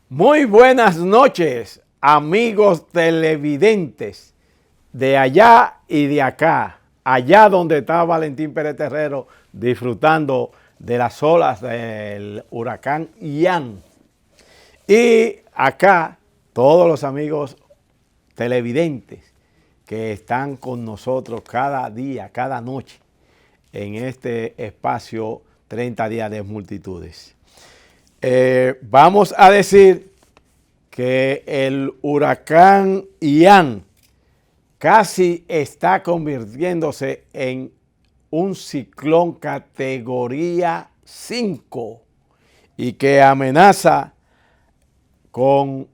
Muy buenas noches, amigos televidentes de allá y de acá, allá donde está Valentín Pérez Terrero disfrutando de las olas del huracán Ian. Y acá todos los amigos televidentes que están con nosotros cada día, cada noche en este espacio 30 días de multitudes. Vamos a decir que el huracán Ian casi está convirtiéndose en un ciclón categoría 5 y que amenaza con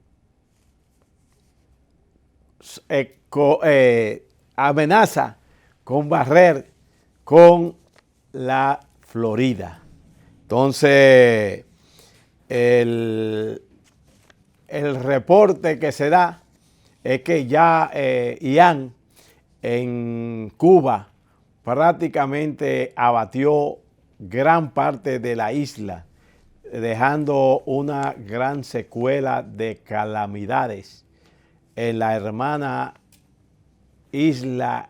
barrer con la Florida. Entonces, el reporte que se da es que ya Ian en Cuba prácticamente abatió gran parte de la isla, dejando una gran secuela de calamidades en la hermana isla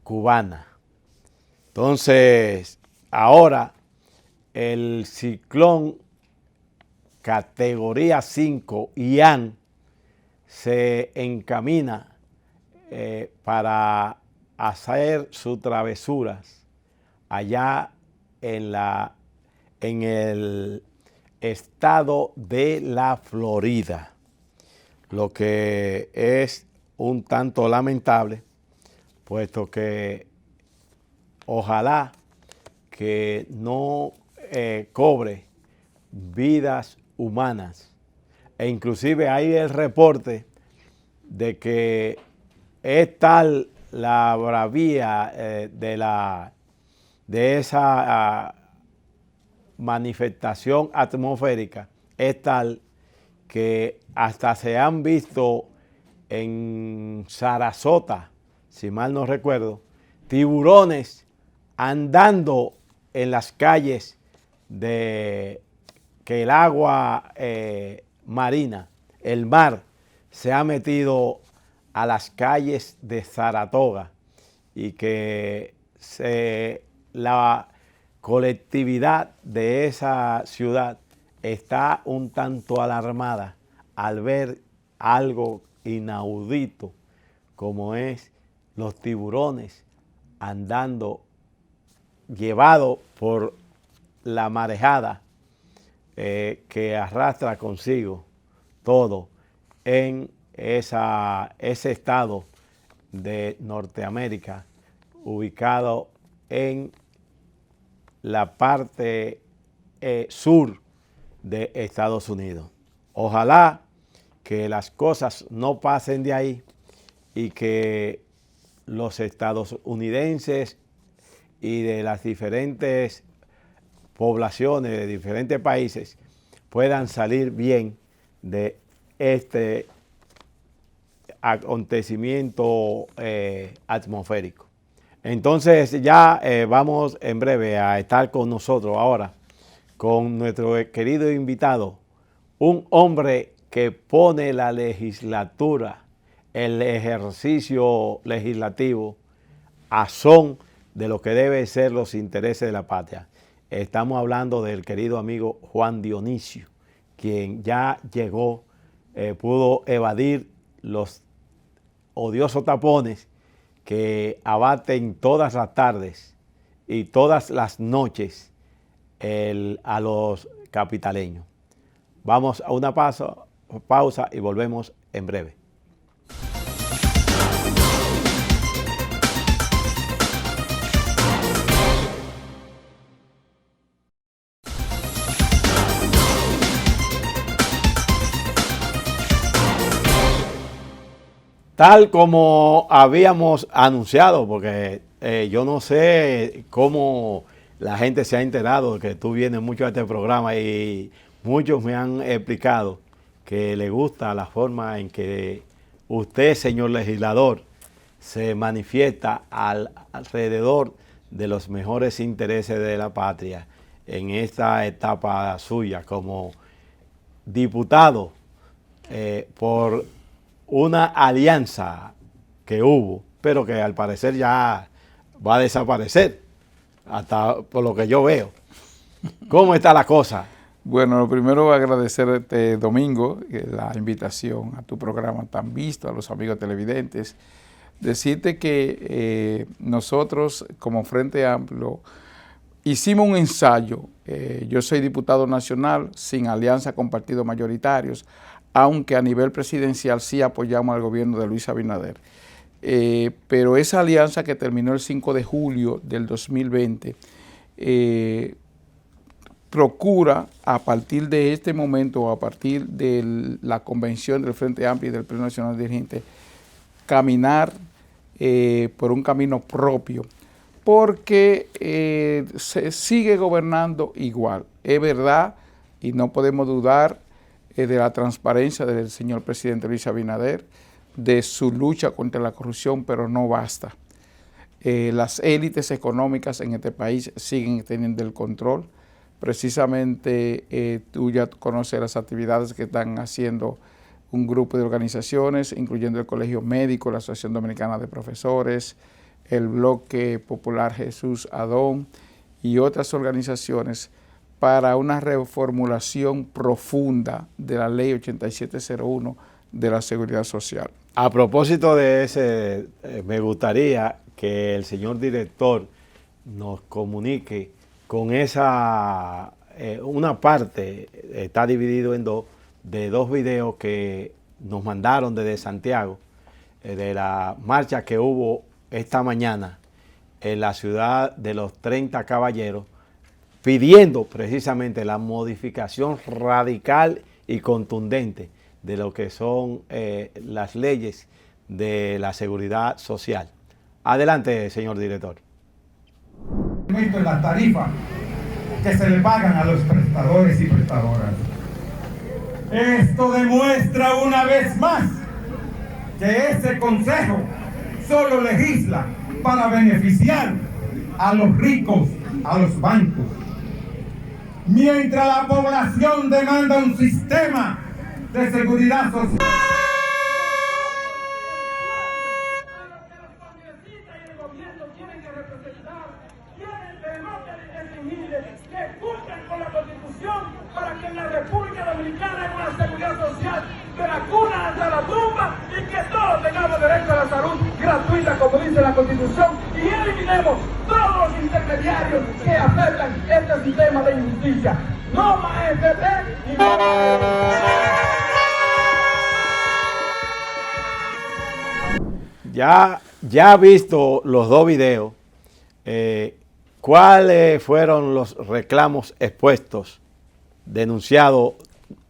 cubana. Entonces, ahora el ciclón categoría 5 Ian se encamina para hacer sus travesuras allá en el estado de la Florida, lo que es un tanto lamentable, puesto que ojalá que no cobre vidas humanas. E inclusive hay el reporte de que es tal la bravía de esa manifestación atmosférica, es tal que hasta se han visto en Sarasota, si mal no recuerdo, tiburones andando en las calles de que el agua marina, el mar, se ha metido a las calles de Saratoga y que la colectividad de esa ciudad está un tanto alarmada al ver algo inaudito como es los tiburones andando llevados por la marejada que arrastra consigo todo en ese estado de Norteamérica, ubicado en la parte sur de Estados Unidos. Ojalá que las cosas no pasen de ahí y que los estadounidenses y de las diferentes poblaciones de diferentes países puedan salir bien de este acontecimiento atmosférico. Entonces ya vamos en breve a estar con nosotros ahora con nuestro querido invitado, un hombre que pone la legislatura, el ejercicio legislativo a son de lo que deben ser los intereses de la patria. Estamos hablando del querido amigo Juan Dionisio, quien ya llegó, pudo evadir los odiosos tapones que abaten todas las tardes y todas las noches a los capitaleños. Vamos a una pausa y volvemos en breve. tal como habíamos anunciado, porque yo no sé cómo la gente se ha enterado de que tú vienes mucho a este programa y muchos me han explicado que le gusta la forma en que usted, señor legislador, se manifiesta alrededor de los mejores intereses de la patria en esta etapa suya como diputado por una alianza que hubo, pero que al parecer ya va a desaparecer, hasta por lo que yo veo. ¿Cómo está la cosa? Bueno, lo primero agradecerte, Domingo, la invitación a tu programa tan visto, a los amigos televidentes. Decirte que nosotros, como Frente Amplio, hicimos un ensayo. Yo soy diputado nacional sin alianza con partidos mayoritarios, aunque a nivel presidencial sí apoyamos al gobierno de Luis Abinader. Pero esa alianza que terminó el 5 de julio del 2020, procura a partir de este momento o a partir de la convención del Frente Amplio y del Pleno Nacional Dirigente, caminar por un camino propio, porque se sigue gobernando igual. Es verdad, y no podemos dudar de la transparencia del señor presidente Luis Abinader, de su lucha contra la corrupción, pero no basta. Las élites económicas en este país siguen teniendo el control. Precisamente tú ya conoces las actividades que están haciendo un grupo de organizaciones, incluyendo el Colegio Médico, la Asociación Dominicana de Profesores, el Bloque Popular Jesús Adón y otras organizaciones para una reformulación profunda de la Ley 8701 de la Seguridad Social. A propósito de ese, me gustaría que el señor director nos comunique con esa, una parte, está dividido en dos, de dos videos que nos mandaron desde Santiago, de la marcha que hubo esta mañana en la ciudad de los 30 Caballeros, pidiendo precisamente la modificación radical y contundente de lo que son las leyes de la seguridad social. Adelante, señor director. En las tarifas que se le pagan a los prestadores y prestadoras. Esto demuestra una vez más que ese consejo solo legisla para beneficiar a los ricos, a los bancos. Mientras la población demanda un sistema de seguridad social. Que cumplan con la Constitución para que en la República Dominicana haya una seguridad social de la cuna hasta la tumba y que todos tengamos derecho a la salud gratuita, como dice la Constitución, y eliminemos todos los intermediarios que afectan este sistema de injusticia. No más FP y no más. Ya visto los dos videos, ¿cuáles fueron los reclamos expuestos, denunciados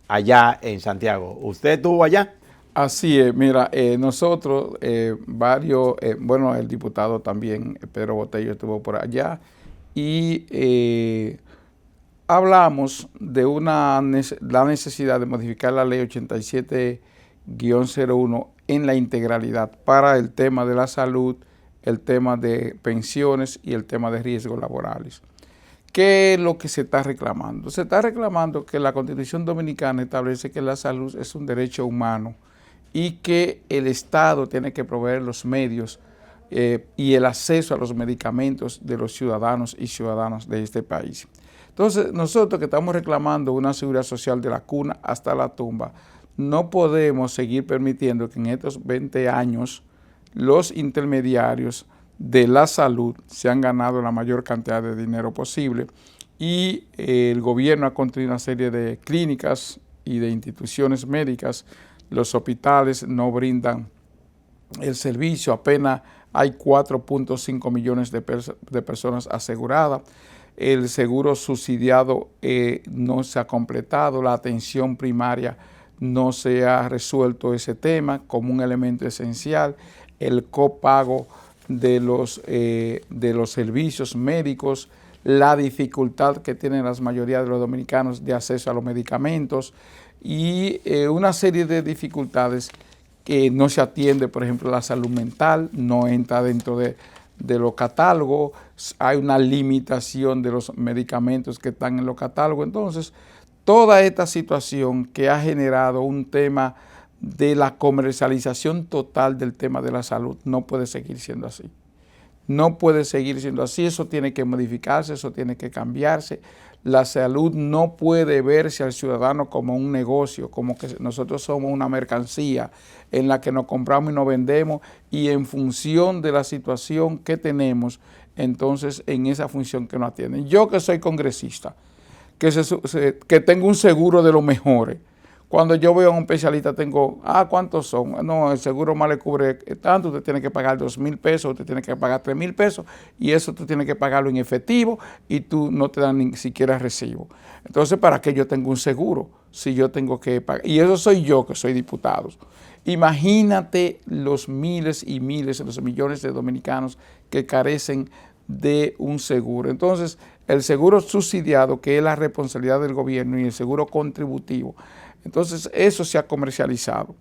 allá en Santiago? ¿Usted estuvo allá? Así es, mira, nosotros, bueno, el diputado también, Pedro Botello, estuvo por allá y hablamos de la necesidad de modificar la ley 87-01 en la integralidad para el tema de la salud, el tema de pensiones y el tema de riesgos laborales. ¿Qué es lo que se está reclamando? Se está reclamando que la Constitución Dominicana establece que la salud es un derecho humano y que el Estado tiene que proveer los medios y el acceso a los medicamentos de los ciudadanos y ciudadanas de este país. Entonces, nosotros que estamos reclamando una seguridad social de la cuna hasta la tumba, no podemos seguir permitiendo que en estos 20 años los intermediarios de la salud se han ganado la mayor cantidad de dinero posible y el gobierno ha construido una serie de clínicas y de instituciones médicas. Los hospitales no brindan el servicio, apenas hay 4.5 millones de personas aseguradas. El seguro subsidiado no se ha completado, la atención primaria no se ha resuelto ese tema como un elemento esencial, el copago de los servicios médicos, la dificultad que tienen la mayoría de los dominicanos de acceso a los medicamentos y una serie de dificultades que no se atiende, por ejemplo, la salud mental, no entra dentro de los catálogos, hay una limitación de los medicamentos que están en los catálogos. Entonces, toda esta situación que ha generado un tema de la comercialización total del tema de la salud no puede seguir siendo así. No puede seguir siendo así, eso tiene que modificarse, eso tiene que cambiarse. La salud no puede verse al ciudadano como un negocio, como que nosotros somos una mercancía en la que nos compramos y nos vendemos y en función de la situación que tenemos, entonces en esa función que nos atienden. Yo que soy congresista, que tengo un seguro de los mejores, cuando yo voy a un especialista tengo, ¿cuántos son? No, el seguro más le cubre tanto, usted tiene que pagar 2,000 pesos, usted tiene que pagar 3,000 pesos y eso tú tienes que pagarlo en efectivo y tú no te dan ni siquiera recibo. Entonces, ¿para qué yo tengo un seguro si yo tengo que pagar? Y eso soy yo que soy diputado. Imagínate los miles y miles, los millones de dominicanos que carecen de un seguro. Entonces, el seguro subsidiado, que es la responsabilidad del gobierno, y el seguro contributivo, entonces eso se ha comercializado.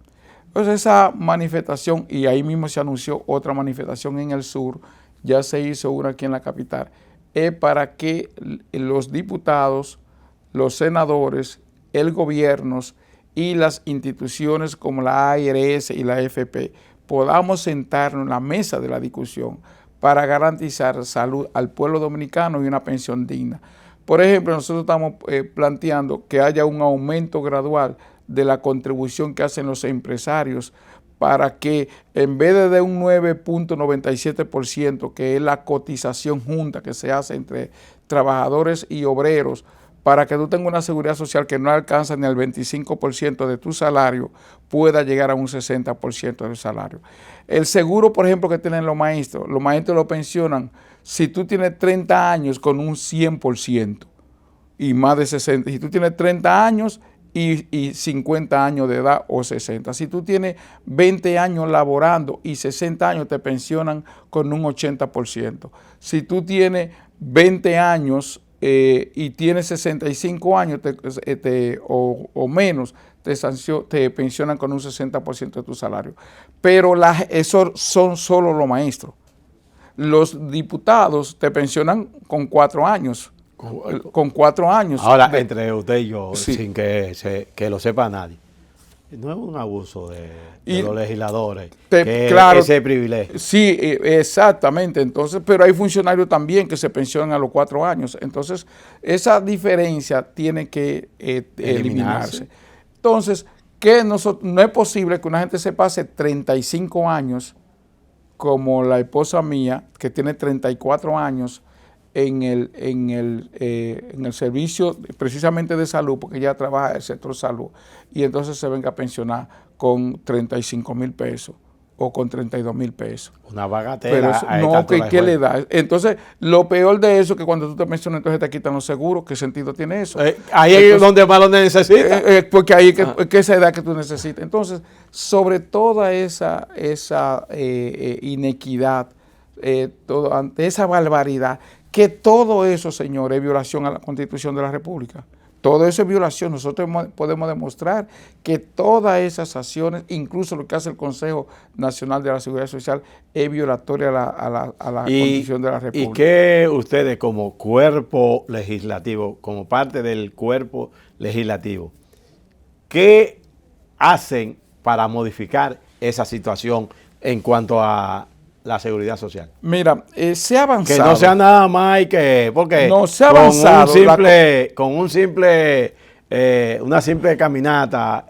Entonces esa manifestación, y ahí mismo se anunció otra manifestación en el sur, ya se hizo una aquí en la capital, es para que los diputados, los senadores, el gobierno y las instituciones como la ARS y la AFP podamos sentarnos en la mesa de la discusión para garantizar salud al pueblo dominicano y una pensión digna. Por ejemplo, nosotros estamos planteando que haya un aumento gradual de la contribución que hacen los empresarios para que en vez de un 9.97%, que es la cotización junta que se hace entre trabajadores y obreros, para que tú tengas una seguridad social que no alcanza ni al 25% de tu salario, pueda llegar a un 60% del salario. El seguro, por ejemplo, que tienen los maestros lo pensionan si tú tienes 30 años con un 100% y más de 60. Si tú tienes 30 años y 50 años de edad o 60. Si tú tienes 20 años laborando y 60 años te pensionan con un 80%. Si tú tienes 20 años y tienes 65 años o menos, te pensionan con un 60% de tu salario. Pero esos son solo los maestros. Los diputados te pensionan con 4 años. Con 4 años. Ahora, entre usted y yo, sí, sin que lo sepa nadie, no es un abuso de los legisladores, claro, ese privilegio. Sí, exactamente. Entonces, pero hay funcionarios también que se pensionan a los 4 años. Entonces, esa diferencia tiene que eliminarse. Entonces, no es posible que una gente se pase 35 años, como la esposa mía, que tiene 34 años, en el servicio precisamente de salud, porque ella trabaja en el sector salud, y entonces se venga a pensionar con 35,000 pesos o con 32,000 pesos. Una bagatela. Pero ¿qué le da? Entonces, lo peor de eso es que cuando tú te pensionas, entonces te quitan los seguros. ¿Qué sentido tiene eso? Ahí es donde más lo necesitas. Porque ahí es esa edad que tú necesitas. Entonces, sobre toda esa inequidad, ante esa barbaridad, que todo eso, señor, es violación a la Constitución de la República. Todo eso es violación. Nosotros podemos demostrar que todas esas acciones, incluso lo que hace el Consejo Nacional de la Seguridad Social, es violatoria a la Constitución de la República. ¿Y qué ustedes como cuerpo legislativo, como parte del cuerpo legislativo, qué hacen para modificar esa situación en cuanto a la seguridad social? Mira, se ha avanzado. Que no sea nada más porque no se ha avanzado. Una simple caminata,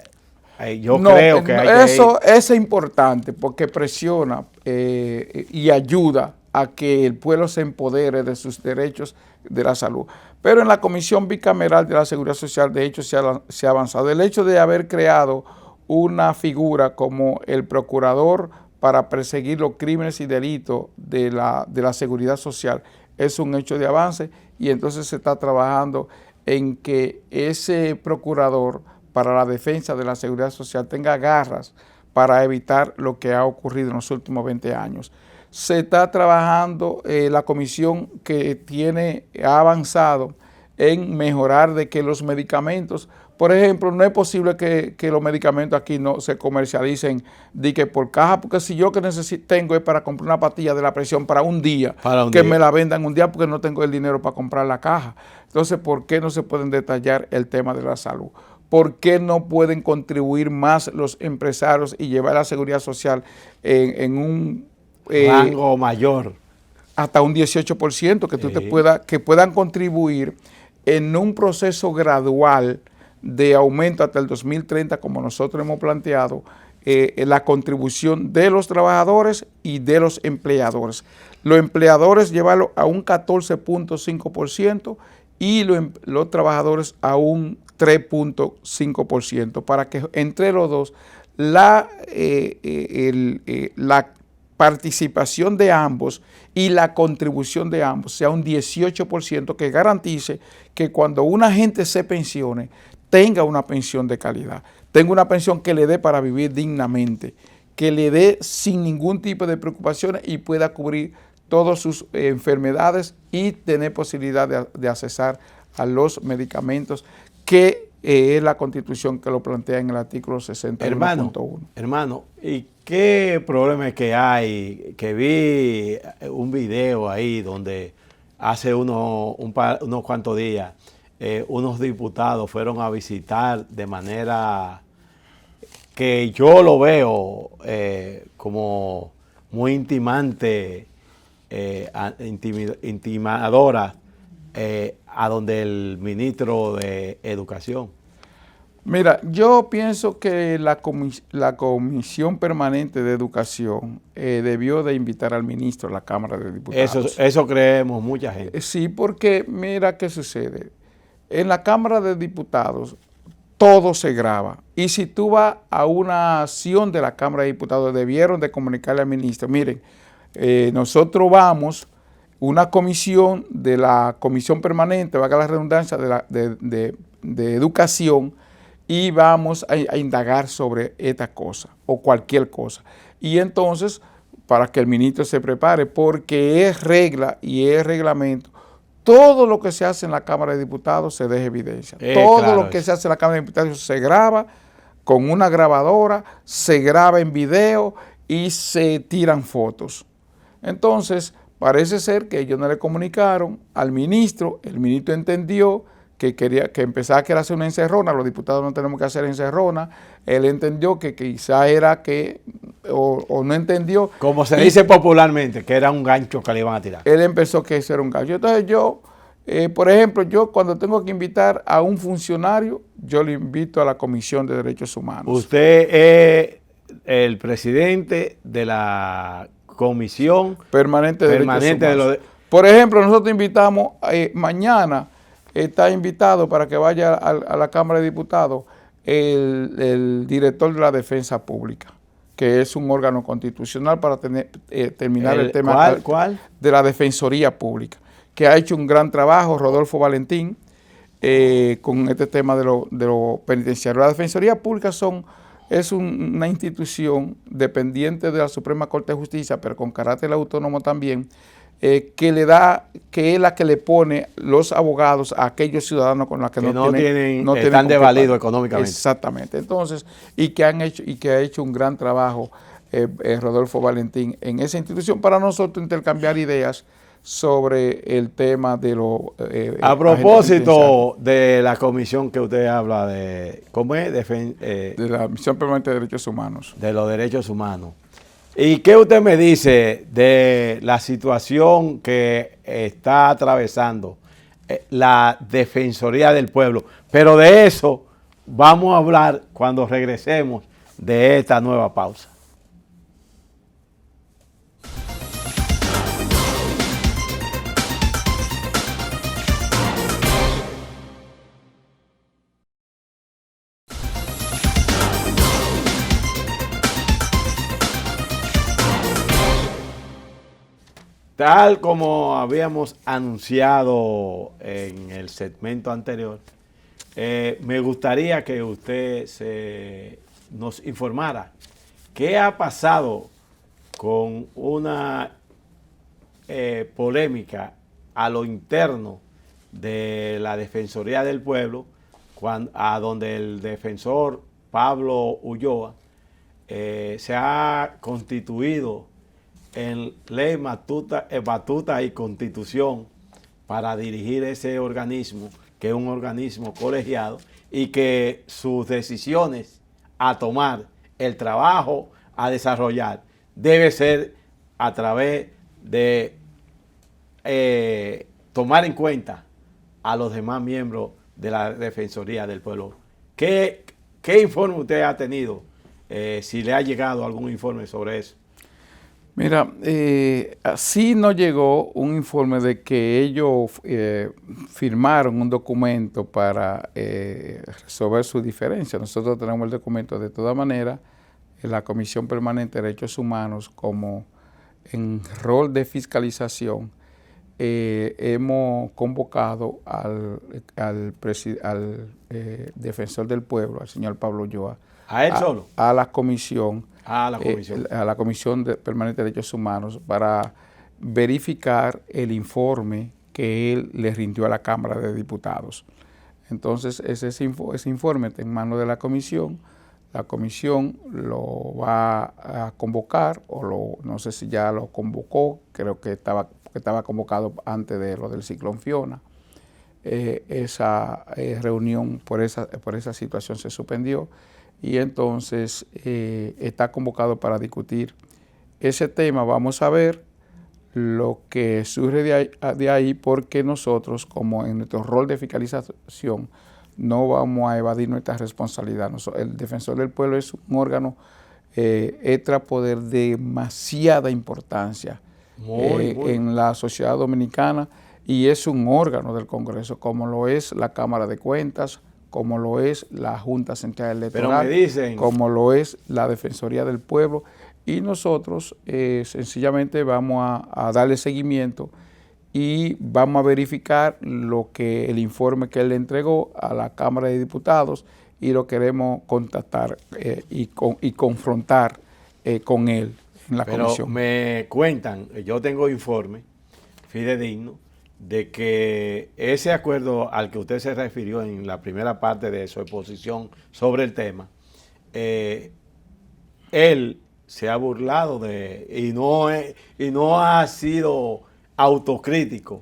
yo creo que hay eso es importante porque presiona y ayuda a que el pueblo se empodere de sus derechos de la salud. Pero en la Comisión Bicameral de la Seguridad Social, de hecho, se ha avanzado. El hecho de haber creado una figura como el procurador para perseguir los crímenes y delitos de la seguridad social es un hecho de avance, y entonces se está trabajando en que ese procurador para la defensa de la seguridad social tenga garras para evitar lo que ha ocurrido en los últimos 20 años. Se está trabajando la comisión que ha avanzado en mejorar de que los medicamentos, por ejemplo, no es posible que los medicamentos aquí no se comercialicen de que por caja, porque si yo que tengo es para comprar una pastilla de la presión para un día, me la vendan un día porque no tengo el dinero para comprar la caja. Entonces, ¿por qué no se pueden detallar el tema de la salud? ¿Por qué no pueden contribuir más los empresarios y llevar la seguridad social en un rango mayor? Hasta un 18%, que puedan contribuir en un proceso gradual de aumento hasta el 2030, como nosotros hemos planteado, la contribución de los trabajadores y de los empleadores. Los empleadores llevarlo a un 14.5% y los trabajadores a un 3.5%, para que entre los dos la participación de ambos y la contribución de ambos sea un 18%, que garantice que cuando una gente se pensione tenga una pensión de calidad, tenga una pensión que le dé para vivir dignamente, que le dé sin ningún tipo de preocupaciones y pueda cubrir todas sus enfermedades y tener posibilidad de accesar a los medicamentos, que es la Constitución que lo plantea en el artículo 61.1. Hermano, ¿y qué problema es que hay? Que vi un video ahí donde hace unos cuantos días unos diputados fueron a visitar de manera que yo lo veo como muy intimadora a donde el ministro de Educación. Mira, yo pienso que la Comisión Permanente de Educación debió de invitar al ministro a la Cámara de Diputados. Eso creemos mucha gente. Sí, porque mira qué sucede. En la Cámara de Diputados todo se graba. Y si tú vas a una acción de la Cámara de Diputados, debieron de comunicarle al ministro, miren, nosotros vamos, una comisión de la Comisión Permanente, valga la redundancia, de Educación, y vamos a indagar sobre esta cosa o cualquier cosa. Y entonces, para que el ministro se prepare, porque es regla y es reglamento, todo lo que se hace en la Cámara de Diputados se deja evidencia. Todo claro, lo que se hace en la Cámara de Diputados se graba con una grabadora, se graba en video y se tiran fotos. Entonces, parece ser que ellos no le comunicaron al ministro, el ministro entendió que empezaba a querer hacer una encerrona, los diputados no tenemos que hacer encerrona, él entendió que quizá era que, o no entendió. Como se dice popularmente, que era un gancho que le iban a tirar. Él empezó que eso era un gancho. Entonces yo, por ejemplo, yo cuando tengo que invitar a un funcionario, yo le invito a la Comisión de Derechos Humanos. Usted es el presidente de la Comisión Permanente de Derechos Humanos. Por ejemplo, nosotros invitamos mañana, está invitado para que vaya a la Cámara de Diputados el director de la Defensa Pública, que es un órgano constitucional para terminar el tema de la Defensoría Pública, que ha hecho un gran trabajo, Rodolfo Valentín, con este tema de lo penitenciario. La Defensoría Pública es una institución dependiente de la Suprema Corte de Justicia, pero con carácter autónomo también, que es la que le pone los abogados a aquellos ciudadanos con los que no tienen están desvalidos económicamente. Exactamente. Entonces, y que ha hecho un gran trabajo Rodolfo Valentín en esa institución para nosotros intercambiar ideas sobre el tema de lo a propósito de la comisión que usted habla de, ¿cómo es? De la Comisión Permanente de Derechos Humanos. De los derechos humanos. ¿Y qué usted me dice de la situación que está atravesando la Defensoría del Pueblo? Pero de eso vamos a hablar cuando regresemos de esta nueva pausa. Tal como habíamos anunciado en el segmento anterior, me gustaría que usted nos informara qué ha pasado con una polémica a lo interno de la Defensoría del Pueblo, a donde el defensor Pablo Ulloa se ha constituido en ley, batuta y constitución para dirigir ese organismo, que es un organismo colegiado, y que sus decisiones a tomar, el trabajo a desarrollar, debe ser a través de tomar en cuenta a los demás miembros de la Defensoría del Pueblo. ¿Qué informe usted ha tenido? Si le ha llegado algún informe sobre eso. Mira, sí nos llegó un informe de que ellos firmaron un documento para resolver su diferencia. Nosotros tenemos el documento. De todas maneras, la Comisión Permanente de Derechos Humanos, como en rol de fiscalización, hemos convocado al defensor del pueblo, al señor Pablo Ulloa, ¿A él solo? A la comisión. A la comisión. A la Comisión Permanente de Derechos Humanos para verificar el informe que él le rindió a la Cámara de Diputados. Entonces, ese informe está en manos de la comisión. La comisión lo va a convocar, no sé si ya lo convocó, creo que estaba convocado antes de lo del ciclón Fiona. Esa reunión por esa situación se suspendió. Y entonces está convocado para discutir ese tema. Vamos a ver lo que surge de ahí, porque nosotros, como en nuestro rol de fiscalización, no vamos a evadir nuestra responsabilidad. El defensor del pueblo es un órgano extrapoder de demasiada importancia en la sociedad dominicana, y es un órgano del Congreso, como lo es la Cámara de Cuentas, como lo es la Junta Central Electoral, como lo es la Defensoría del Pueblo, y nosotros sencillamente vamos a darle seguimiento y vamos a verificar el informe que él le entregó a la Cámara de Diputados, y lo queremos contactar y confrontar con él en la comisión. Me cuentan, yo tengo informe fidedigno de que ese acuerdo al que usted se refirió en la primera parte de su exposición sobre el tema, él se ha burlado y no ha sido autocrítico,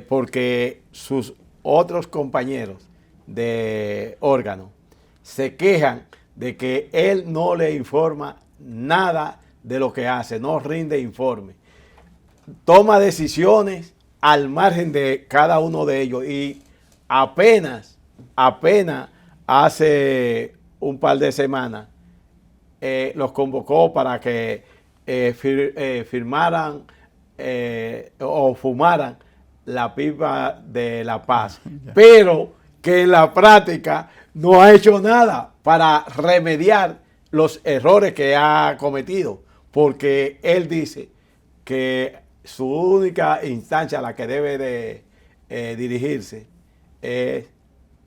porque sus otros compañeros de órgano se quejan de que él no le informa nada de lo que hace, no rinde informe, toma decisiones al margen de cada uno de ellos, y apenas hace un par de semanas los convocó para que firmaran o fumaran la pipa de la paz, pero que en la práctica no ha hecho nada para remediar los errores que ha cometido, porque él dice que su única instancia a la que debe de dirigirse es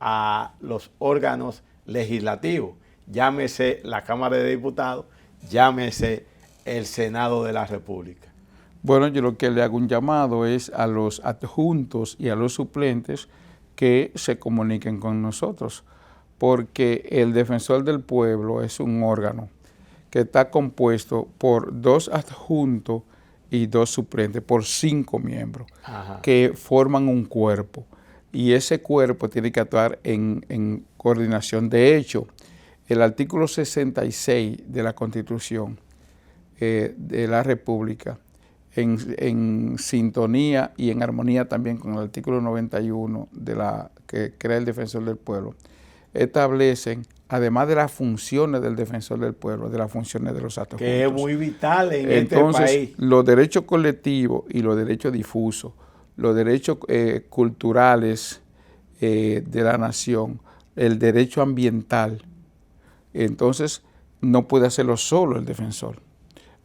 a los órganos legislativos, llámese la Cámara de Diputados, llámese el Senado de la República. Bueno, yo lo que le hago un llamado es a los adjuntos y a los suplentes que se comuniquen con nosotros, porque el defensor del pueblo es un órgano que está compuesto por 2 adjuntos y 2 suplentes, por 5 miembros. Ajá. Que forman un cuerpo, y ese cuerpo tiene que actuar en coordinación. De hecho, el artículo 66 de la Constitución de la República, en sintonía y en armonía también con el artículo 91 que crea el Defensor del Pueblo, establecen, además de las funciones del Defensor del Pueblo, de las funciones de los adjuntos. Que es muy vital en Entonces, este país. Los derechos colectivos y los derechos difusos, los derechos culturales de la nación, el derecho ambiental, entonces no puede hacerlo solo el defensor.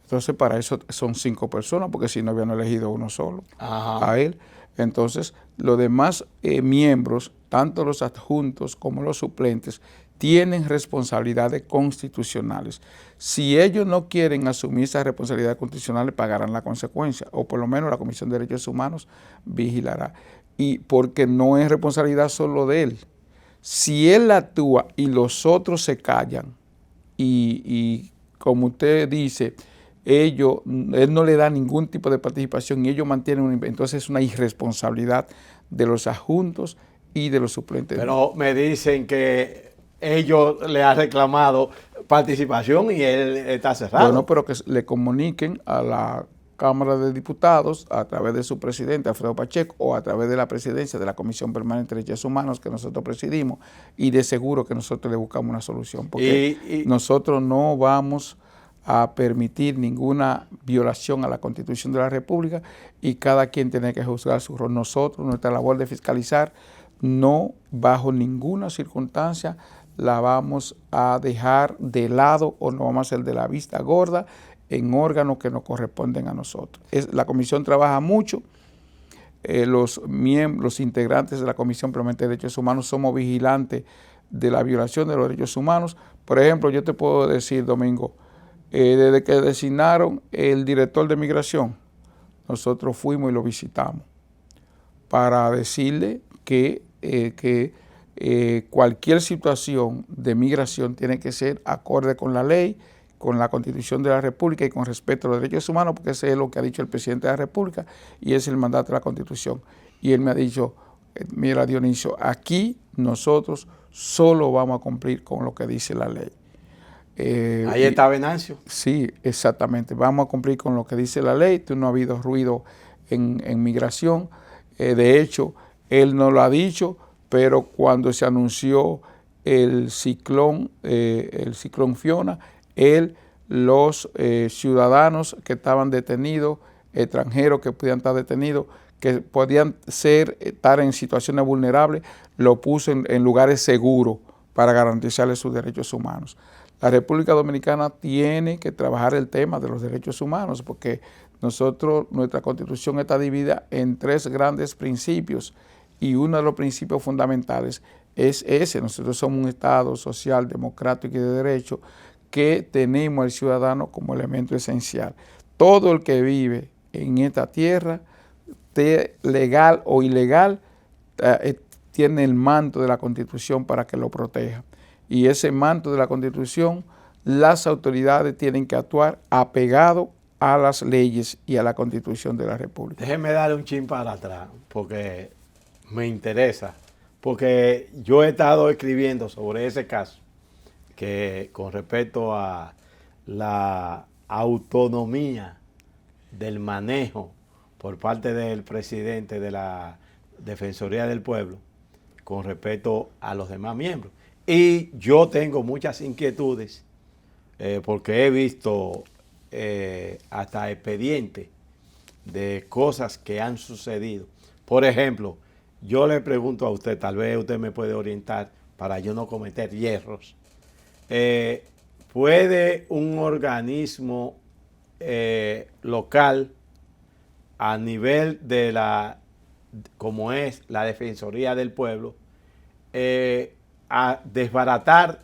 Entonces, para eso son 5 personas, porque si no habían elegido uno solo. Ajá. A él. Entonces, los demás miembros tanto los adjuntos como los suplentes tienen responsabilidades constitucionales. Si ellos no quieren asumir esas responsabilidades constitucionales, pagarán la consecuencia, o por lo menos la Comisión de Derechos Humanos vigilará. Y porque no es responsabilidad solo de él. Si él actúa y los otros se callan, y como usted dice, él no le da ningún tipo de participación y ellos mantienen entonces es una irresponsabilidad de los adjuntos y de los suplentes. Pero me dicen que ellos le han reclamado participación y él está cerrado. Bueno, pero que le comuniquen a la Cámara de Diputados a través de su presidente, Alfredo Pacheco, o a través de la presidencia de la Comisión Permanente de Derechos Humanos que nosotros presidimos, y de seguro que nosotros le buscamos una solución, porque nosotros no vamos a permitir ninguna violación a la Constitución de la República y cada quien tiene que juzgar su rol. Nosotros, nuestra labor de fiscalizar, no bajo ninguna circunstancia la vamos a dejar de lado o no vamos a hacer de la vista gorda en órganos que nos corresponden a nosotros. La comisión trabaja mucho, los integrantes de la Comisión Permanente de Derechos Humanos somos vigilantes de la violación de los derechos humanos. Por ejemplo, yo te puedo decir, Domingo, desde que designaron el director de migración, nosotros fuimos y lo visitamos para decirle que cualquier situación de migración tiene que ser acorde con la ley, con la Constitución de la República y con respeto a los derechos humanos, porque ese es lo que ha dicho el presidente de la República y es el mandato de la Constitución. Y él me ha dicho, mira, Dionisio, aquí nosotros solo vamos a cumplir con lo que dice la ley. Ahí está Venancio. Sí, exactamente. Vamos a cumplir con lo que dice la ley. No ha habido ruido en migración. De hecho, él no lo ha dicho, pero cuando se anunció el ciclón Fiona, los ciudadanos que estaban detenidos, extranjeros que podían estar detenidos, que podían estar en situaciones vulnerables, lo puso en lugares seguros para garantizarles sus derechos humanos. La República Dominicana tiene que trabajar el tema de los derechos humanos porque nuestra Constitución está dividida en 3 grandes principios y uno de los principios fundamentales es ese. Nosotros somos un Estado social, democrático y de derecho que tenemos al ciudadano como elemento esencial. Todo el que vive en esta tierra, legal o ilegal, tiene el manto de la Constitución para que lo proteja. Y ese manto de la Constitución, las autoridades tienen que actuar apegado a las leyes y a la Constitución de la República. Déjeme darle un chin para atrás, porque me interesa, porque yo he estado escribiendo sobre ese caso, que con respecto a la autonomía del manejo por parte del presidente de la Defensoría del Pueblo, con respecto a los demás miembros. Y yo tengo muchas inquietudes porque he visto hasta expedientes de cosas que han sucedido. Por ejemplo, yo le pregunto a usted, tal vez usted me puede orientar para yo no cometer hierros. ¿Puede un organismo local a nivel de como es la Defensoría del Pueblo, a desbaratar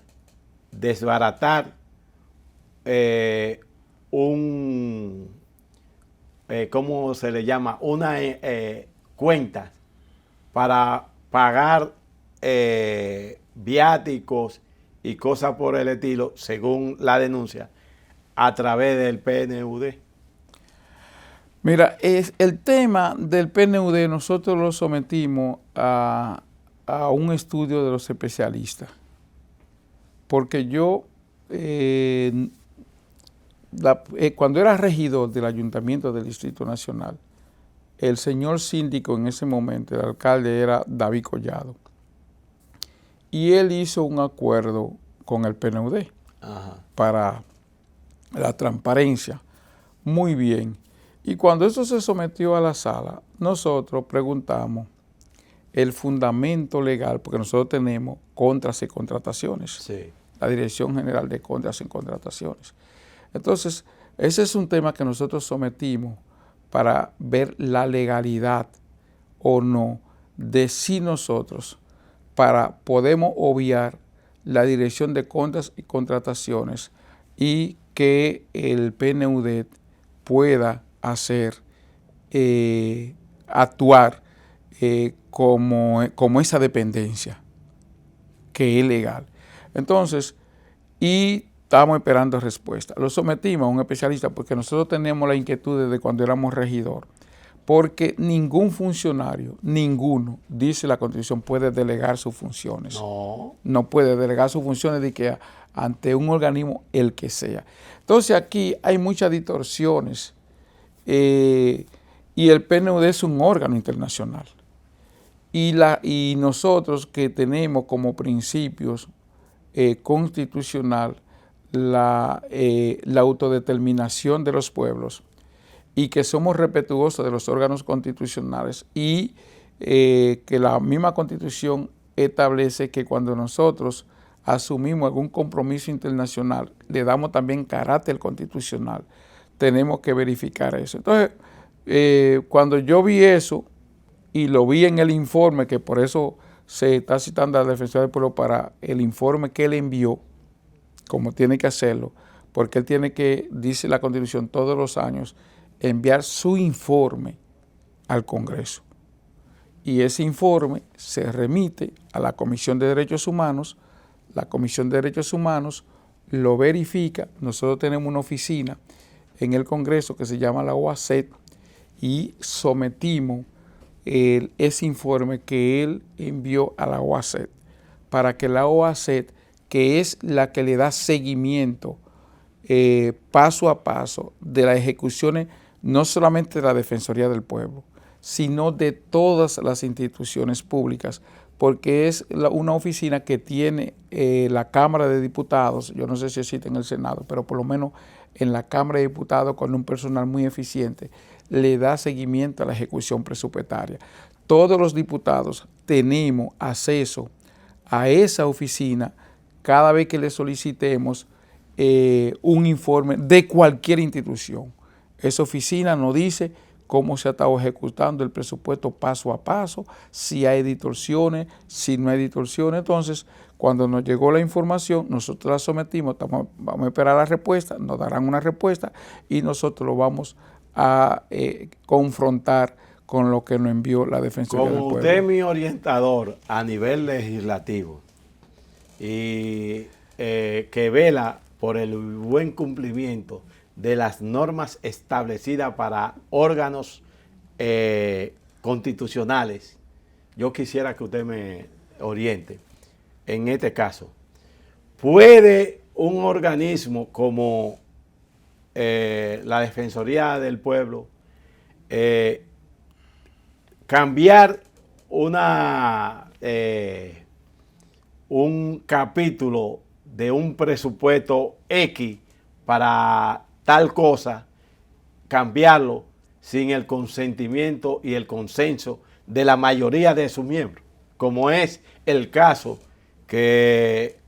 ¿cómo se le llama? Una cuenta para pagar viáticos y cosas por el estilo, según la denuncia, a través del PNUD? Mira, el tema del PNUD nosotros lo sometimos a un estudio de los especialistas, porque yo, cuando era regidor del Ayuntamiento del Distrito Nacional, el señor síndico en ese momento, el alcalde, era David Collado, y él hizo un acuerdo con el PNUD para la transparencia. Muy bien. Y cuando eso se sometió a la sala, nosotros preguntamos el fundamento legal, porque nosotros tenemos contras y contrataciones. Sí. La Dirección General de Contras y Contrataciones. Entonces, ese es un tema que nosotros sometimos para ver la legalidad o no de si nosotros podemos obviar la Dirección de Compras y Contrataciones y que el PNUD pueda actuar como esa dependencia que es legal. Entonces, y estamos esperando respuesta. Lo sometimos a un especialista porque nosotros tenemos la inquietud desde cuando éramos regidor, porque ningún funcionario, ninguno, dice la Constitución, puede delegar sus funciones. No puede delegar sus funciones de que ante un organismo el que sea. Entonces aquí hay muchas distorsiones y el PNUD es un órgano internacional. Y nosotros que tenemos como principios constitucional la autodeterminación de los pueblos y que somos respetuosos de los órganos constitucionales y que la misma Constitución establece que cuando nosotros asumimos algún compromiso internacional, le damos también carácter constitucional, tenemos que verificar eso. Entonces, cuando yo vi eso y lo vi en el informe, que por eso se está citando a la Defensoría del Pueblo para el informe que él envió, como tiene que hacerlo, porque él tiene que, dice la Constitución, todos los años, enviar su informe al Congreso. Y ese informe se remite a la Comisión de Derechos Humanos, la Comisión de Derechos Humanos lo verifica, nosotros tenemos una oficina en el Congreso que se llama la OACET y sometimos ese informe que él envió a la OACET para que la OACET, que es la que le da seguimiento paso a paso de las ejecuciones, no solamente de la Defensoría del Pueblo, sino de todas las instituciones públicas, porque es una oficina que tiene la Cámara de Diputados, yo no sé si existe en el Senado, pero por lo menos en la Cámara de Diputados, con un personal muy eficiente, le da seguimiento a la ejecución presupuestaria. Todos los diputados tenemos acceso a esa oficina cada vez que le solicitemos un informe de cualquier institución. Esa oficina nos dice cómo se ha estado ejecutando el presupuesto paso a paso, si hay distorsiones, si no hay distorsiones. Entonces, cuando nos llegó la información, nosotros la sometimos, vamos a esperar la respuesta, nos darán una respuesta y nosotros lo vamos a confrontar con lo que nos envió la Defensoría del Pueblo. Como usted es mi orientador a nivel legislativo y que vela por el buen cumplimiento de las normas establecidas para órganos constitucionales, yo quisiera que usted me oriente en este caso. ¿Puede un organismo como la Defensoría del Pueblo cambiar un capítulo de un presupuesto X para tal cosa, cambiarlo sin el consentimiento y el consenso de la mayoría de sus miembros, como es el caso que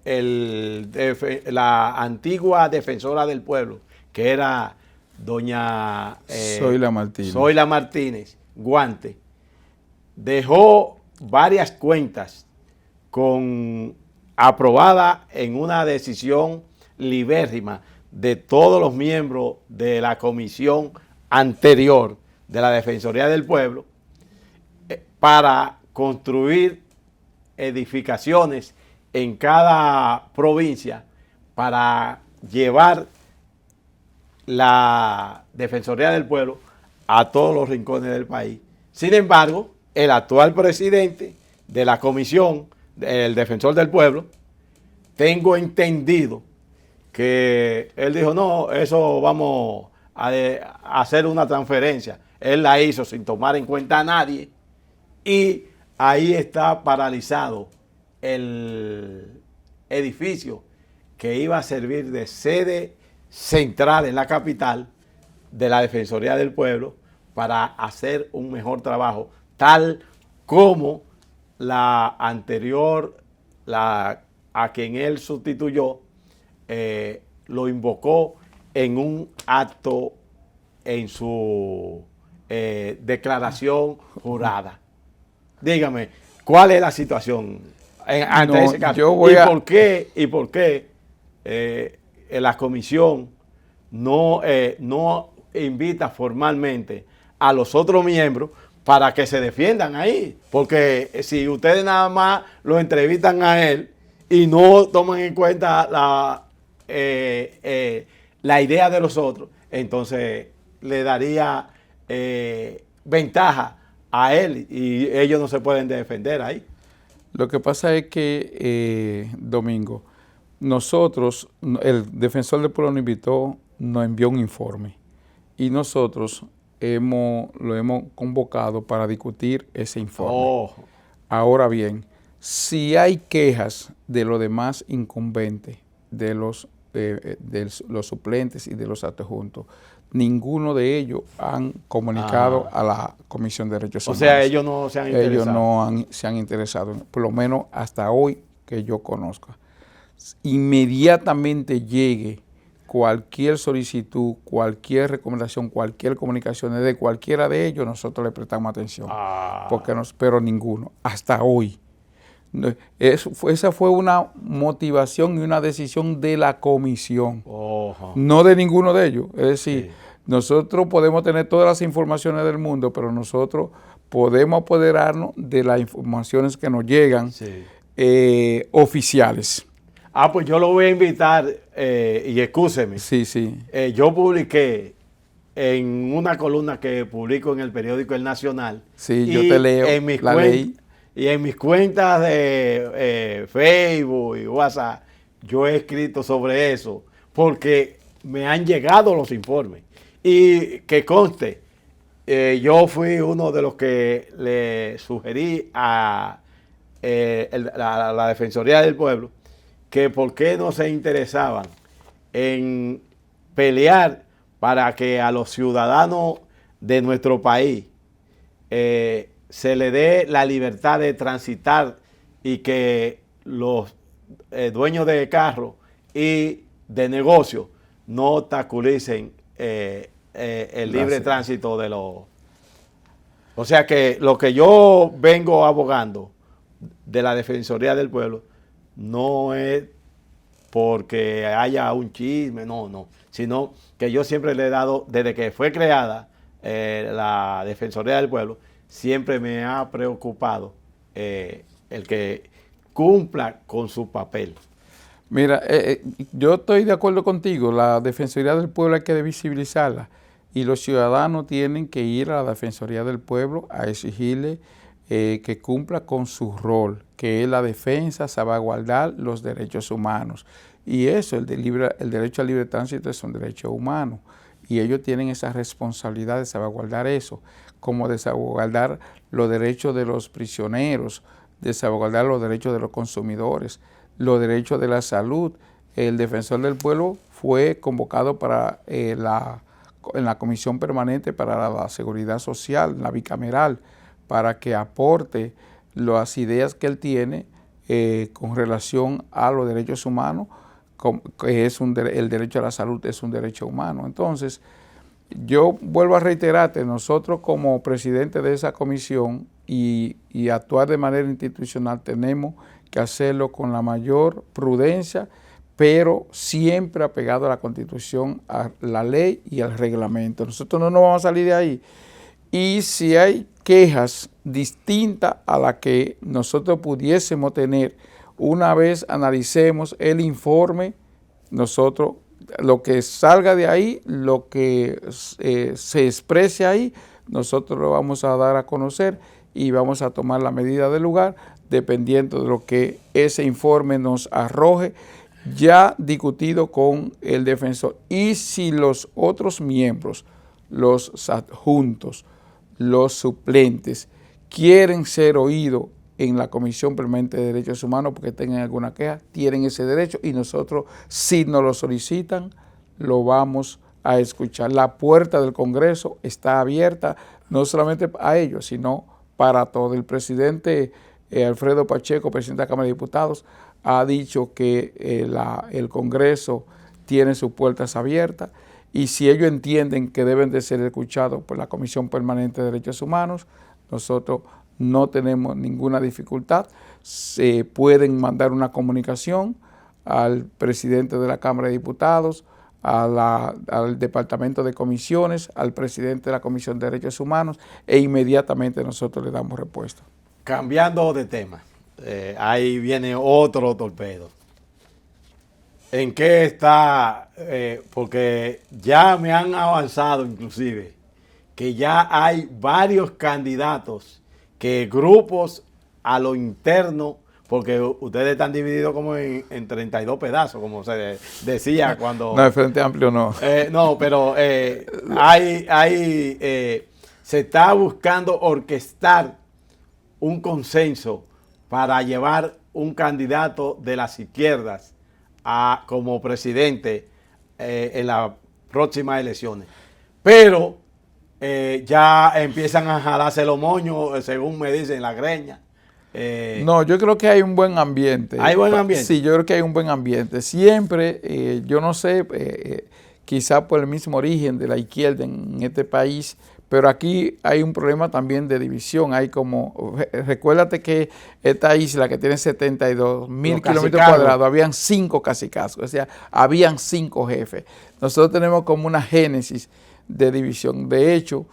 la antigua defensora del pueblo, que era doña Zoila Martínez Guante, dejó varias cuentas aprobada en una decisión libérrima de todos los miembros de la comisión anterior de la Defensoría del Pueblo para construir edificaciones en cada provincia para llevar la Defensoría del Pueblo a todos los rincones del país. Sin embargo, el actual presidente de la comisión, el Defensor del Pueblo, tengo entendido que él dijo, no, eso vamos a hacer una transferencia. Él la hizo sin tomar en cuenta a nadie y ahí está paralizado el edificio que iba a servir de sede central en la capital de la Defensoría del Pueblo para hacer un mejor trabajo, tal como la anterior, a quien él sustituyó, lo invocó en un acto en su declaración jurada. Dígame, ¿Cuál es la situación ante No, ese caso? yo voy a- ¿Y por qué la comisión no invita formalmente a los otros miembros para que se defiendan ahí? Porque si ustedes nada más lo entrevistan a él y no toman en cuenta la idea de los otros, entonces le daría ventaja a él y ellos no se pueden defender ahí. Lo que pasa es que, Domingo, nosotros, el defensor del pueblo nos invitó, nos envió un informe y nosotros lo hemos convocado para discutir ese informe. Oh, Ahora bien, si hay quejas de los demás incumbentes, de los suplentes y de los adjuntos, ninguno de ellos han comunicado a la Comisión de Derechos o Humanos. sea, ellos no se han interesado. Ellos no se han interesado, por lo menos hasta hoy que yo conozca. Inmediatamente llegue cualquier solicitud, cualquier recomendación, cualquier comunicación de cualquiera de ellos, nosotros le prestamos atención. Pero ninguno, hasta hoy. Esa fue una motivación y una decisión de la comisión, no de ninguno de ellos. Es decir, nosotros podemos tener todas las informaciones del mundo, pero nosotros podemos apoderarnos de las informaciones que nos llegan oficiales. Pues yo lo voy a invitar y excúseme. Sí, sí. Yo publiqué en una columna que publico en el periódico El Nacional. Sí, yo te leo la ley. Y en mis cuentas de Facebook y WhatsApp, yo he escrito sobre eso, porque me han llegado los informes. Y que conste, yo fui uno de los que le sugerí a la Defensoría del Pueblo que por qué no se interesaban en pelear para que a los ciudadanos de nuestro país se le dé la libertad de transitar y que los dueños de carros y de negocios no obstaculicen el libre tránsito de los... O sea que lo que yo vengo abogando de la Defensoría del Pueblo no es porque haya un chisme, no, sino que yo siempre le he dado, desde que fue creada la Defensoría del Pueblo, siempre me ha preocupado el que cumpla con su papel. Mira, yo estoy de acuerdo contigo, la Defensoría del Pueblo hay que visibilizarla y los ciudadanos tienen que ir a la Defensoría del Pueblo a exigirle que cumpla con su rol, que es la defensa, salvaguardar los derechos humanos. Y eso, el derecho al libre tránsito es un derecho humano y ellos tienen esa responsabilidad de salvaguardar eso, como de salvaguardar los derechos de los prisioneros, de salvaguardar los derechos de los consumidores, los derechos de la salud. El defensor del pueblo fue convocado en la Comisión Permanente para la Seguridad Social, la bicameral, para que aporte las ideas que él tiene con relación a los derechos humanos, que es el derecho a la salud es un derecho humano. Entonces, yo vuelvo a reiterarte, nosotros como presidente de esa comisión y actuar de manera institucional tenemos que hacerlo con la mayor prudencia, pero siempre apegado a la Constitución, a la ley y al reglamento. Nosotros no nos vamos a salir de ahí. Y si hay quejas distintas a las que nosotros pudiésemos tener, una vez analicemos el informe, nosotros, lo que salga de ahí, lo que se exprese ahí, nosotros lo vamos a dar a conocer y vamos a tomar la medida del lugar dependiendo de lo que ese informe nos arroje, ya discutido con el defensor. Y si los otros miembros, los adjuntos, los suplentes, quieren ser oídos en la Comisión Permanente de Derechos Humanos porque tengan alguna queja, tienen ese derecho y nosotros, si nos lo solicitan, lo vamos a escuchar. La puerta del Congreso está abierta no solamente a ellos, sino para todo. El presidente Alfredo Pacheco, presidente de la Cámara de Diputados, ha dicho que el Congreso tiene sus puertas abiertas y si ellos entienden que deben de ser escuchados por la Comisión Permanente de Derechos Humanos, nosotros no tenemos ninguna dificultad. Se pueden mandar una comunicación al presidente de la Cámara de Diputados, al Departamento de Comisiones, al presidente de la Comisión de Derechos Humanos, e inmediatamente nosotros le damos respuesta. Cambiando de tema, ahí viene otro torpedo. ¿En qué está? Porque ya me han avanzado inclusive que ya hay varios candidatos que grupos a lo interno, porque ustedes están divididos como en 32 pedazos, como se decía cuando... No, el Frente Amplio no. No, pero se está buscando orquestar un consenso para llevar un candidato de las izquierdas como presidente en las próximas elecciones. Pero ya empiezan a jalarse los moños, según me dicen, la greña. No, yo creo que hay un buen ambiente. ¿Hay buen ambiente? Sí, yo creo que hay un buen ambiente. Siempre, yo no sé, quizá por el mismo origen de la izquierda en este país, pero aquí hay un problema también de división. Hay como, recuérdate que esta isla que tiene 72,000 kilómetros cuadrados, habían 5 cacicazgos, o sea, habían 5 jefes. Nosotros tenemos como una génesis de división. De hecho,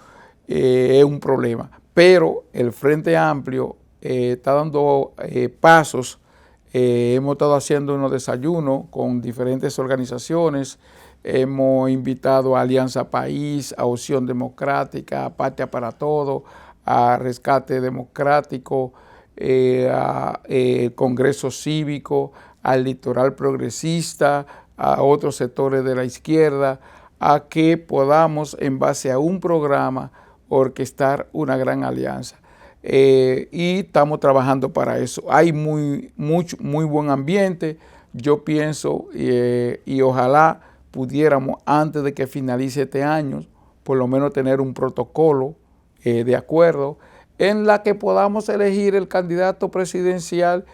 es un problema. Pero el Frente Amplio está dando pasos. Hemos estado haciendo unos desayunos con diferentes organizaciones. Hemos invitado a Alianza País, a Opción Democrática, a Patria para Todo, a Rescate Democrático, a Congreso Cívico, al Litoral Progresista, a otros sectores de la izquierda, a que podamos, en base a un programa, orquestar una gran alianza. Y estamos trabajando para eso. Hay muy buen ambiente. Yo pienso y ojalá pudiéramos, antes de que finalice este año, por lo menos tener un protocolo de acuerdo en la que podamos elegir el candidato presidencial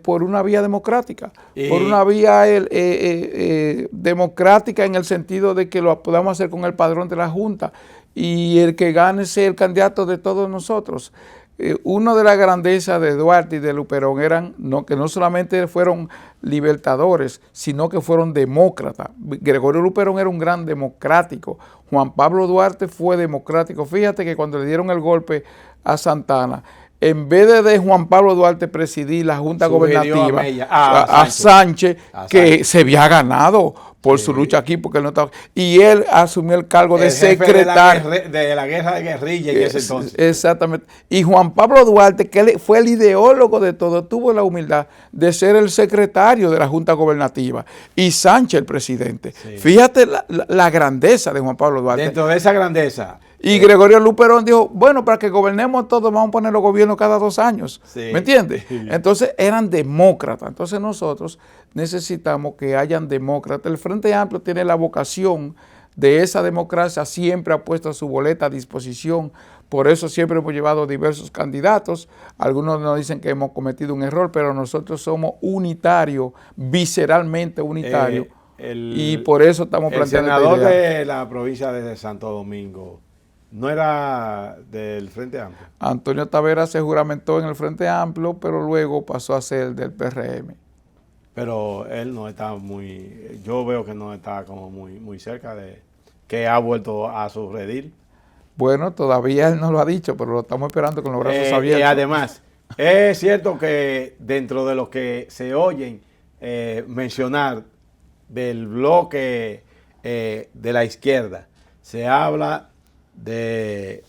por una vía democrática, por una vía democrática en el sentido de que lo podamos hacer con el padrón de la Junta y el que gane sea el candidato de todos nosotros. Una de las grandezas de Duarte y de Luperón eran que no solamente fueron libertadores, sino que fueron demócratas. Gregorio Luperón era un gran democrático. Juan Pablo Duarte fue democrático. Fíjate que cuando le dieron el golpe a Santana, en vez de Juan Pablo Duarte presidir la Junta Gobernativa a Sánchez, que se había ganado por su lucha aquí, porque él no estaba, y él asumió el cargo de secretario de la guerra de guerrilla en ese entonces. Exactamente. Y Juan Pablo Duarte, que fue el ideólogo de todo, tuvo la humildad de ser el secretario de la Junta Gobernativa y Sánchez el presidente. Sí. Fíjate la grandeza de Juan Pablo Duarte. Dentro de esa grandeza. Y Gregorio Luperón dijo, bueno, para que gobernemos todos vamos a poner los gobiernos cada 2 años. Sí. ¿Me entiendes? Sí. Entonces eran demócratas. Entonces nosotros necesitamos que hayan demócratas. El Frente Amplio tiene la vocación de esa democracia, siempre ha puesto su boleta a disposición. Por eso siempre hemos llevado diversos candidatos. Algunos nos dicen que hemos cometido un error, pero nosotros somos unitarios, visceralmente unitarios. Y por eso estamos planteando. El senador de la provincia de Santo Domingo ¿no era del Frente Amplio? Antonio Tavera se juramentó en el Frente Amplio, pero luego pasó a ser del PRM. Pero él no está yo veo que no está como muy cerca de que ha vuelto a su redil. Bueno, todavía él no lo ha dicho, pero lo estamos esperando con los brazos abiertos. Y además, es cierto que dentro de los que se oyen mencionar del bloque de la izquierda, se habla de...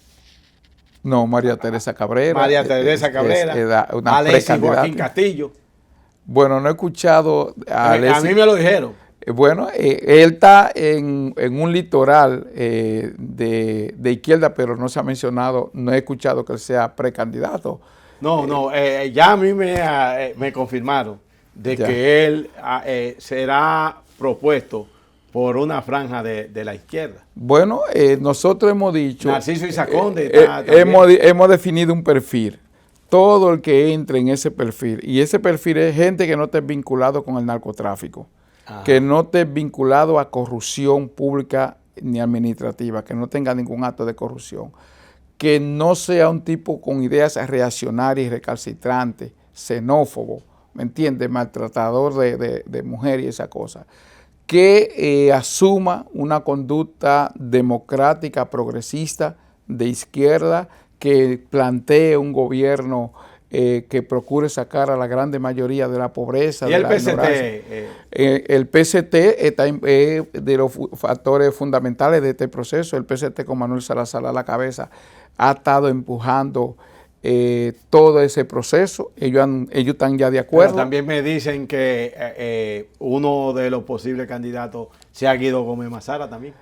No, María Teresa Cabrera. María Teresa Cabrera, Alexis Joaquín Castillo. Bueno, no he escuchado a mí me lo dijeron. Bueno, él está en un litoral de izquierda, pero no se ha mencionado, no he escuchado que él sea precandidato. No, ya a mí me confirmaron de que él será propuesto por una franja de la izquierda. Bueno, nosotros hemos dicho... Narciso Isaconde hemos definido un perfil. Todo el que entre en ese perfil, y ese perfil es gente que no esté vinculado con el narcotráfico, que no esté vinculado a corrupción pública ni administrativa, que no tenga ningún acto de corrupción, que no sea un tipo con ideas reaccionarias y recalcitrantes, xenófobo, ¿me entiendes? Maltratador de mujeres y esa cosa. Que asuma una conducta democrática, progresista, de izquierda, que plantee un gobierno que procure sacar a la grande mayoría de la pobreza. ¿Y de el la PST? El PST está de los factores fundamentales de este proceso. El PST con Manuel Salazar a la cabeza ha estado empujando todo ese proceso. Ellos están ya de acuerdo. Pero también me dicen que uno de los posibles candidatos sea Guido Gómez Mazara también.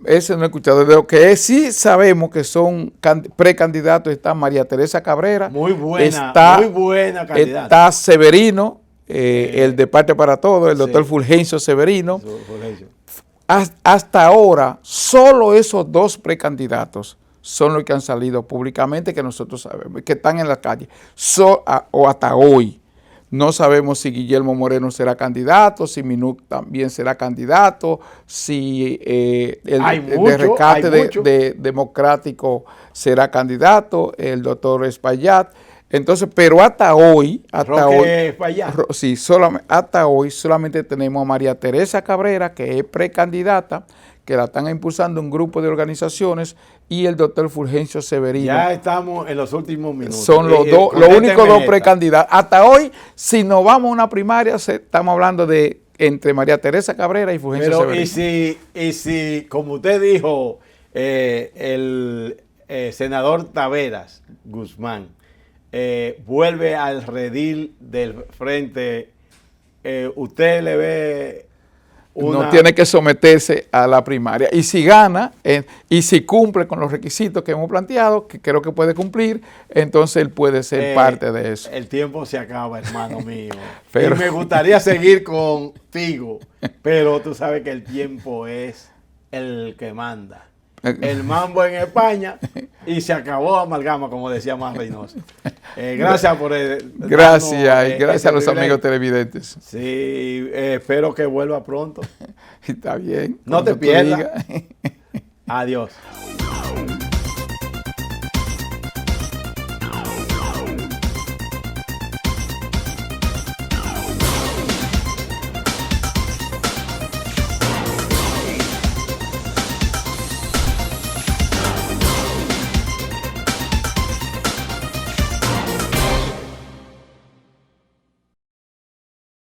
Ese no he escuchado. De lo que sí sabemos que son precandidatos está María Teresa Cabrera. Muy buena candidata. Está Severino, el de Parte para Todos, el doctor Fulgencio Severino. Fulgencio. Hasta ahora, solo esos dos precandidatos son los que han salido públicamente, que nosotros sabemos, que están en la calle. O hasta hoy. No sabemos si Guillermo Moreno será candidato, si Minú también será candidato, si de rescate democrático será candidato, el doctor Espaillat. Entonces, pero hasta hoy, hasta hoy solamente tenemos a María Teresa Cabrera, que es precandidata, que la están impulsando un grupo de organizaciones, y el doctor Fulgencio Severino. Ya estamos en los últimos minutos. Son los únicos dos precandidatos. Hasta hoy, si nos vamos a una primaria, estamos hablando de entre María Teresa Cabrera y Fulgencio Severino. Y si, como usted dijo, el senador Taveras Guzmán vuelve al redil del frente, usted le ve... No tiene que someterse a la primaria. Y si gana, y si cumple con los requisitos que hemos planteado, que creo que puede cumplir, entonces él puede ser parte de eso. El tiempo se acaba, hermano mío. Y me gustaría seguir contigo, pero tú sabes que el tiempo es el que manda. El mambo en España y se acabó Amalgama, como decía más Reynoso. Gracias por gracias a los amigos televidentes. Sí, espero que vuelva pronto. Está bien. No te pierdas. Adiós.